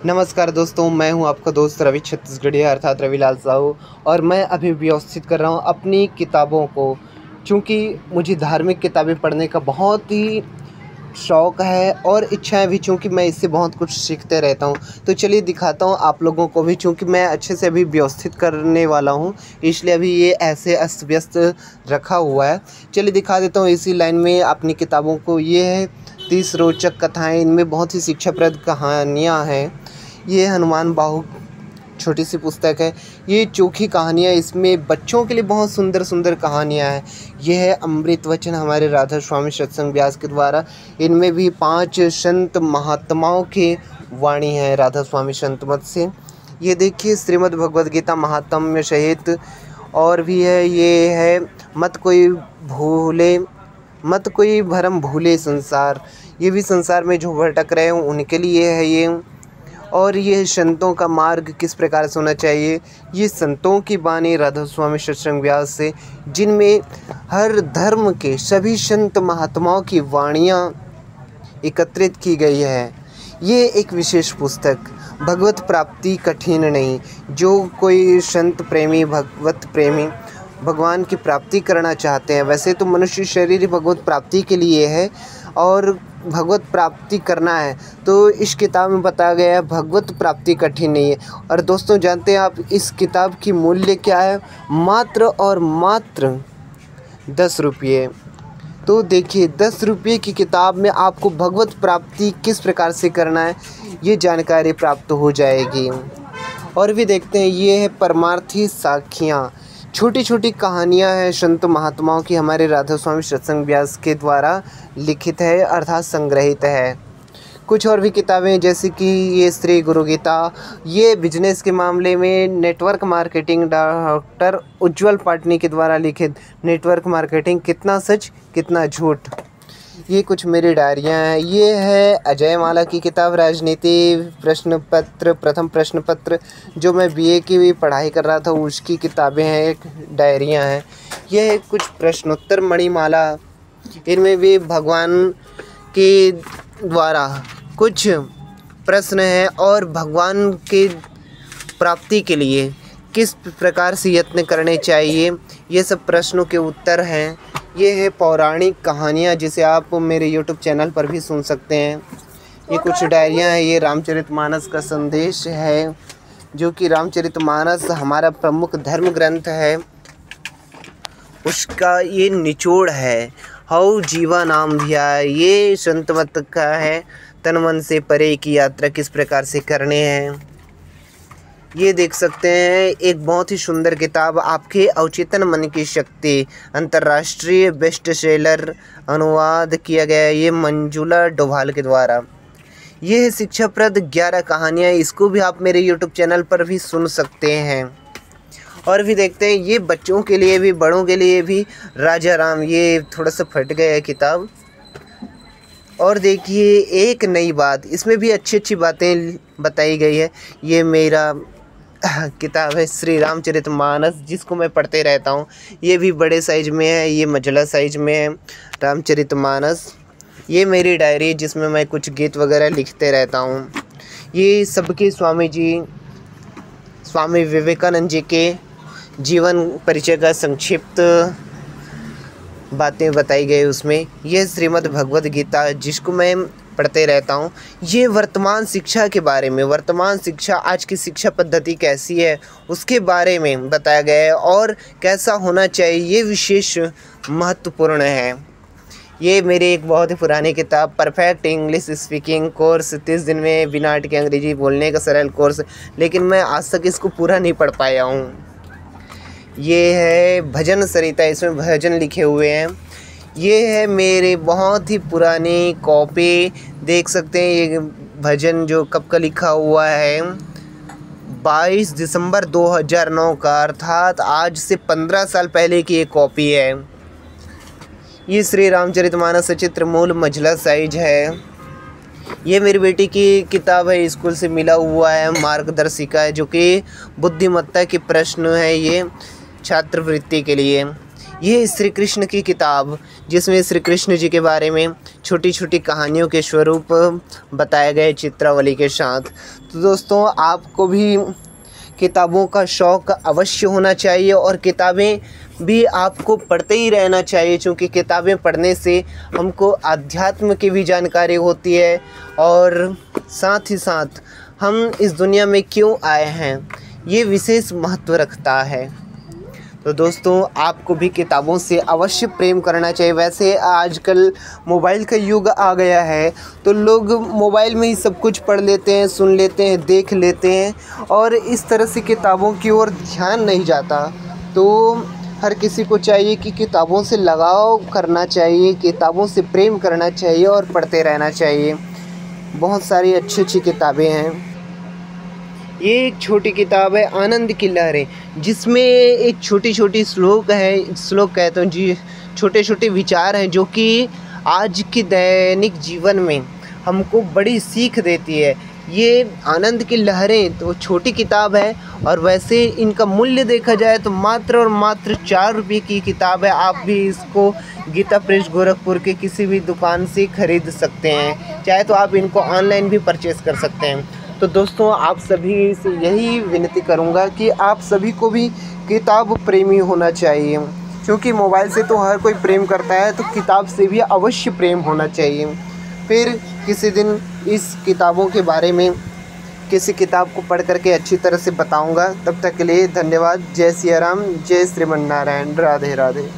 नमस्कार दोस्तों, मैं हूं आपका दोस्त रवि छत्तीसगढ़िया अर्थात रविलाल साहू। और मैं अभी व्यवस्थित कर रहा हूं अपनी किताबों को, क्योंकि मुझे धार्मिक किताबें पढ़ने का बहुत ही शौक़ है और इच्छा है भी, चूँकि मैं इससे बहुत कुछ सीखते रहता हूं। तो चलिए दिखाता हूं आप लोगों को भी, चूँकि मैं अच्छे से अभी व्यवस्थित करने वाला हूं, इसलिए अभी ये ऐसे अस्त व्यस्त रखा हुआ है। चलिए दिखा देता हूं इसी लाइन में अपनी किताबों को। ये है 30 रोचक कथाएँ, इनमें बहुत ही शिक्षाप्रद कहानियाँ हैं। ये हनुमान बाहु छोटी सी पुस्तक है। ये चोखी कहानियाँ, इसमें बच्चों के लिए बहुत सुंदर सुंदर कहानियाँ हैं। ये है अमृत वचन हमारे राधा स्वामी सत्संग व्यास के द्वारा। इनमें भी 5 संत महात्माओं की वाणी है राधा स्वामी संत मत से। ये देखिए श्रीमद् भगवद गीता महात्म्य सहित और भी है। ये है मत कोई भरम भूले संसार। ये भी संसार में जो भटक रहे हैं उनके लिए है ये। और ये संतों का मार्ग किस प्रकार से होना चाहिए, ये संतों की वाणी राधा स्वामी सत्संग व्यास से, जिनमें हर धर्म के सभी संत महात्माओं की वाणियाँ एकत्रित की गई है। ये एक विशेष पुस्तक। भगवत प्राप्ति कठिन नहीं। जो कोई संत प्रेमी, भगवत प्रेमी, भगवान की प्राप्ति करना चाहते हैं, वैसे तो मनुष्य शरीर भगवत प्राप्ति के लिए है और भगवत प्राप्ति करना है, तो इस किताब में बताया गया है भगवत प्राप्ति कठिन नहीं है। और दोस्तों जानते हैं आप इस किताब की मूल्य क्या है? मात्र और मात्र 10 रुपये। तो देखिए 10 रुपये की किताब में आपको भगवत प्राप्ति किस प्रकार से करना है ये जानकारी प्राप्त हो जाएगी। और भी देखते हैं, ये है परमार्थी साखियाँ। छोटी छोटी कहानियाँ हैं संत महात्माओं की, हमारे राधा स्वामी सत्संग व्यास के द्वारा लिखित है अर्थात संग्रहित है। कुछ और भी किताबें जैसे कि ये श्री गुरु गीता, ये बिजनेस के मामले में नेटवर्क मार्केटिंग डॉक्टर उज्ज्वल पाटनी के द्वारा लिखित नेटवर्क मार्केटिंग, कितना सच कितना झूठ। ये कुछ मेरी डायरियाँ हैं। ये है अजय माला की किताब राजनीति प्रश्न पत्र, प्रथम प्रश्न पत्र, जो मैं बीए की भी पढ़ाई कर रहा था उसकी किताबें हैं, एक डायरियाँ हैं। ये है कुछ प्रश्नोत्तर मणिमाला, इनमें भी भगवान के द्वारा कुछ प्रश्न हैं और भगवान के प्राप्ति के लिए किस प्रकार से यत्न करने चाहिए, ये सब प्रश्नों के उत्तर हैं। ये है पौराणिक कहानियाँ, जिसे आप मेरे YouTube चैनल पर भी सुन सकते हैं। ये कुछ डायरियाँ हैं। ये रामचरितमानस का संदेश है, जो कि रामचरितमानस हमारा प्रमुख धर्म ग्रंथ है, उसका ये निचोड़ है। हऊ जीवा नाम धिया, ये संत मत का है। तन मन से परे की यात्रा किस प्रकार से करने हैं, ये देख सकते हैं। एक बहुत ही सुंदर किताब, आपके अवचेतन मन की शक्ति, अंतर्राष्ट्रीय बेस्ट सेलर, अनुवाद किया गया है ये मंजुला डोभाल के द्वारा। ये है शिक्षाप्रद 11 कहानियाँ, इसको भी आप मेरे YouTube चैनल पर भी सुन सकते हैं। और भी देखते हैं, ये बच्चों के लिए भी बड़ों के लिए भी, राजा राम, ये थोड़ा सा फट गया है किताब। और देखिए एक नई बात, इसमें भी अच्छी अच्छी बातें बताई गई है। ये मेरा किताब है श्री रामचरितमानस, जिसको मैं पढ़ते रहता हूँ। ये भी बड़े साइज़ में है, ये मझला साइज़ में है रामचरितमानस। ये मेरी डायरी, जिसमें मैं कुछ गीत वगैरह लिखते रहता हूँ। ये सबके स्वामी जी, स्वामी विवेकानंद जी के जीवन परिचय का संक्षिप्त बातें बताई गई उसमें। यह श्रीमद् भगवद गीता, जिसको मैं पढ़ते रहता हूँ। ये वर्तमान शिक्षा के बारे में, वर्तमान शिक्षा, आज की शिक्षा पद्धति कैसी है उसके बारे में बताया गया है और कैसा होना चाहिए, ये विशेष महत्वपूर्ण है। ये मेरी एक बहुत ही पुरानी किताब, परफेक्ट इंग्लिश स्पीकिंग कोर्स, 30 दिन में बिना अटके अंग्रेजी बोलने का सरल कोर्स, लेकिन मैं आज तक इसको पूरा नहीं पढ़ पाया हूँ। ये है भजन सरिता, इसमें भजन लिखे हुए हैं। ये है मेरे बहुत ही पुरानी कॉपी, देख सकते हैं ये भजन जो कब का लिखा हुआ है, 22 दिसंबर 2009 का, अर्थात आज से 15 साल पहले की एक कॉपी है। ये श्री रामचरितमानस सचित्र मूल मझला साइज है। ये मेरी बेटी की किताब है, स्कूल से मिला हुआ है, मार्गदर्शिका है, जो कि बुद्धिमत्ता के प्रश्न है, ये छात्रवृत्ति के लिए। ये श्री कृष्ण की किताब, जिसमें श्री कृष्ण जी के बारे में छोटी छोटी कहानियों के स्वरूप बताए गए चित्रावली के साथ। तो दोस्तों, आपको भी किताबों का शौक़ अवश्य होना चाहिए और किताबें भी आपको पढ़ते ही रहना चाहिए, क्योंकि किताबें पढ़ने से हमको अध्यात्म की भी जानकारी होती है और साथ ही साथ हम इस दुनिया में क्यों आए हैं ये विशेष महत्व रखता है। तो दोस्तों, आपको भी किताबों से अवश्य प्रेम करना चाहिए। वैसे आजकल मोबाइल का युग आ गया है, तो लोग मोबाइल में ही सब कुछ पढ़ लेते हैं, सुन लेते हैं, देख लेते हैं और इस तरह से किताबों की ओर ध्यान नहीं जाता। तो हर किसी को चाहिए कि किताबों से लगाव करना चाहिए, किताबों से प्रेम करना चाहिए और पढ़ते रहना चाहिए। बहुत सारी अच्छी अच्छी किताबें हैं। ये एक छोटी किताब है आनंद की लहरें, जिसमें एक छोटी छोटी श्लोक कहता हूँ जी, छोटे छोटे विचार हैं जो कि आज के दैनिक जीवन में हमको बड़ी सीख देती है। ये आनंद की लहरें तो छोटी किताब है और वैसे इनका मूल्य देखा जाए तो मात्र और मात्र 4 रुपये की किताब है। आप भी इसको गीता प्रेस गोरखपुर के किसी भी दुकान से खरीद सकते हैं, चाहे तो आप इनको ऑनलाइन भी परचेज़ कर सकते हैं। तो दोस्तों, आप सभी से यही विनती करूंगा कि आप सभी को भी किताब प्रेमी होना चाहिए, क्योंकि मोबाइल से तो हर कोई प्रेम करता है, तो किताब से भी अवश्य प्रेम होना चाहिए। फिर किसी दिन इस किताबों के बारे में किसी किताब को पढ़ करके अच्छी तरह से बताऊंगा। तब तक के लिए धन्यवाद। जय सिया राम, जय श्रीमन नारायण, राधे राधे।